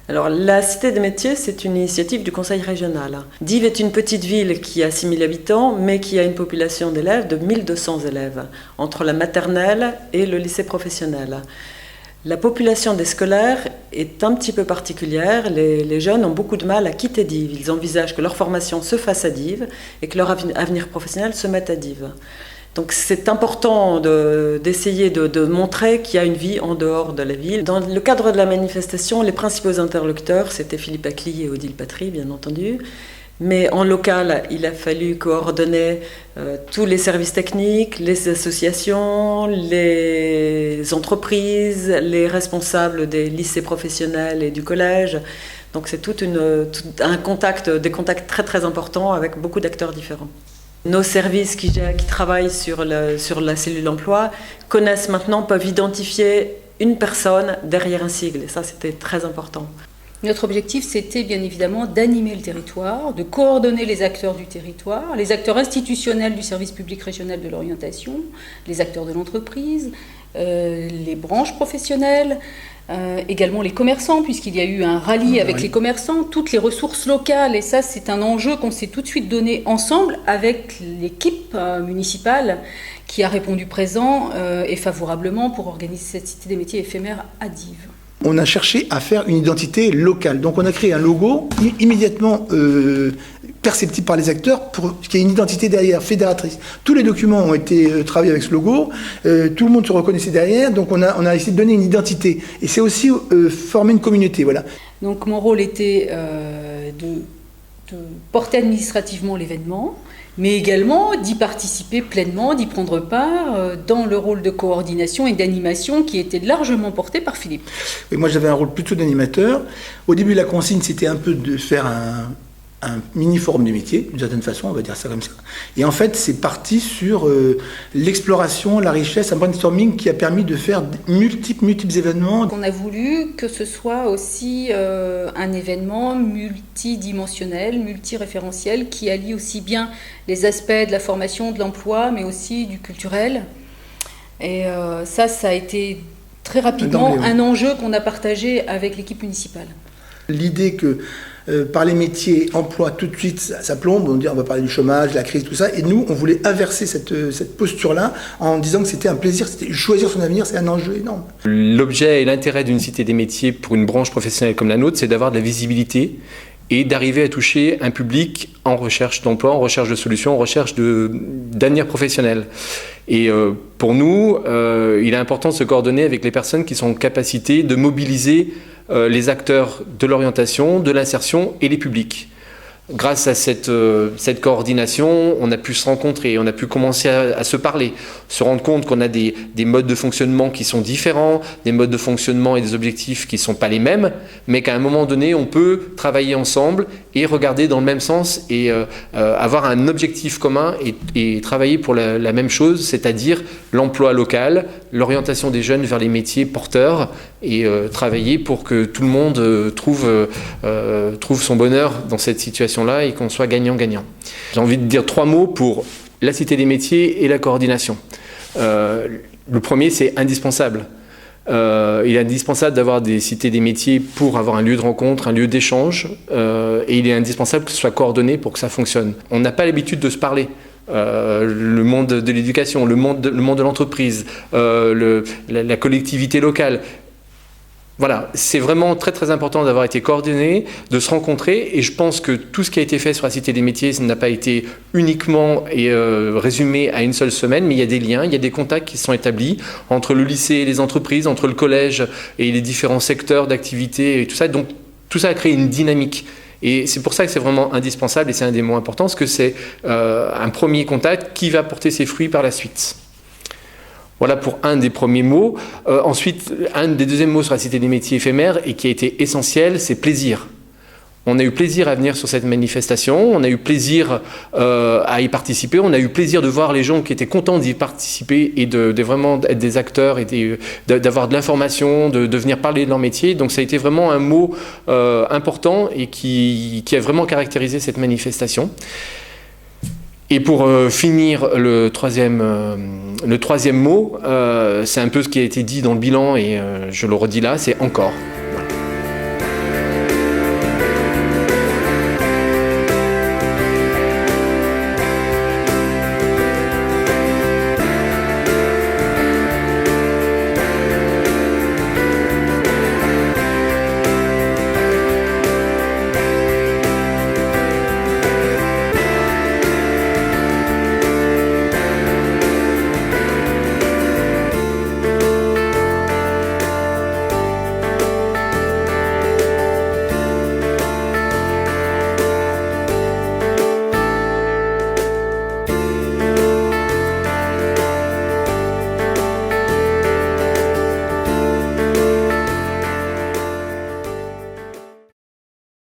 Alors, la Cité des métiers, c'est une initiative du Conseil régional. Dives est une petite ville qui a 6000 habitants, mais qui a une population d'élèves de 1200 élèves, entre la maternelle et le lycée professionnel. La population des scolaires est un petit peu particulière. Les jeunes ont beaucoup de mal à quitter Dives. Ils envisagent que leur formation se fasse à Dives et que leur avenir professionnel se mette à Dives. Donc c'est important d'essayer de montrer qu'il y a une vie en dehors de la ville. Dans le cadre de la manifestation, les principaux interlocuteurs, c'était Philippe Acli et Odile Patry, bien entendu. Mais en local, il a fallu coordonner tous les services techniques, les associations, les entreprises, les responsables des lycées professionnels et du collège. Donc c'est des contacts très très importants avec beaucoup d'acteurs différents. Nos services qui travaillent sur la cellule emploi peuvent identifier une personne derrière un sigle. Et ça, c'était très important. Notre objectif, c'était bien évidemment d'animer le territoire, de coordonner les acteurs du territoire, les acteurs institutionnels du service public régional de l'orientation, les acteurs de l'entreprise, les branches professionnelles, également les commerçants, puisqu'il y a eu un rallye avec les commerçants, toutes les ressources locales, et ça c'est un enjeu qu'on s'est tout de suite donné ensemble avec l'équipe municipale qui a répondu présent et favorablement pour organiser cette cité des métiers éphémère à Dives. On a cherché à faire une identité locale. Donc on a créé un logo immédiatement perceptible par les acteurs pour qu'il y ait une identité derrière, fédératrice. Tous les documents ont été travaillés avec ce logo, tout le monde se reconnaissait derrière, donc on a essayé de donner une identité. Et c'est aussi former une communauté, voilà. Donc mon rôle était de porter administrativement l'événement, mais également d'y participer pleinement, d'y prendre part dans le rôle de coordination et d'animation qui était largement porté par Philippe. Et moi j'avais un rôle plutôt d'animateur. Au début la consigne c'était un peu de faire un mini-forum des métiers, d'une certaine façon, on va dire ça comme ça. Et en fait, c'est parti sur l'exploration, la richesse, un brainstorming qui a permis de faire multiples événements. On a voulu que ce soit aussi un événement multidimensionnel, multiréférentiel, qui allie aussi bien les aspects de la formation, de l'emploi, mais aussi du culturel. Et ça a été très rapidement un enjeu qu'on a partagé avec l'équipe municipale. L'idée que par les métiers, emploi, tout de suite, ça plombe. On dit on va parler du chômage, la crise, tout ça. Et nous, on voulait inverser cette posture-là en disant que c'était un plaisir, c'était choisir son avenir, c'est un enjeu énorme. L'objet et l'intérêt d'une cité des métiers pour une branche professionnelle comme la nôtre, c'est d'avoir de la visibilité et d'arriver à toucher un public en recherche d'emploi, en recherche de solutions, en recherche d'avenir professionnel. Et pour nous, il est important de se coordonner avec les personnes qui sont en capacité de mobiliser les acteurs de l'orientation, de l'insertion et les publics. Grâce à cette coordination, on a pu se rencontrer, on a pu commencer à se parler, se rendre compte qu'on a des modes de fonctionnement qui sont différents, des modes de fonctionnement et des objectifs qui ne sont pas les mêmes, mais qu'à un moment donné, on peut travailler ensemble et regarder dans le même sens et avoir un objectif commun et travailler pour la même chose, c'est-à-dire l'emploi local, l'orientation des jeunes vers les métiers porteurs et travailler pour que tout le monde trouve son bonheur dans cette situation là et qu'on soit gagnant-gagnant. J'ai envie de dire 3 mots pour la Cité des métiers et la coordination. Le premier, c'est indispensable. Il est indispensable d'avoir des cités des métiers pour avoir un lieu de rencontre, un lieu d'échange, et il est indispensable que ce soit coordonné pour que ça fonctionne. On n'a pas l'habitude de se parler. Le monde de l'éducation, le monde de l'entreprise, la collectivité locale. Voilà, c'est vraiment très très important d'avoir été coordonné, de se rencontrer, et je pense que tout ce qui a été fait sur la Cité des métiers, ça n'a pas été uniquement résumé à une seule semaine, mais il y a des liens, il y a des contacts qui sont établis entre le lycée et les entreprises, entre le collège et les différents secteurs d'activité et tout ça. Donc tout ça a créé une dynamique. Et c'est pour ça que c'est vraiment indispensable, et c'est un des mots importants, parce que c'est un premier contact qui va porter ses fruits par la suite. Voilà pour un des premiers mots. Ensuite, un des deuxièmes mots sur la Cité des métiers éphémères et qui a été essentiel, c'est plaisir. On a eu plaisir à venir sur cette manifestation, on a eu plaisir à y participer, on a eu plaisir de voir les gens qui étaient contents d'y participer et de vraiment être des acteurs et d'avoir de l'information, de venir parler de leur métier. Donc ça a été vraiment un mot important et qui a vraiment caractérisé cette manifestation. Et pour finir, le troisième mot, c'est un peu ce qui a été dit dans le bilan et je le redis là, c'est encore.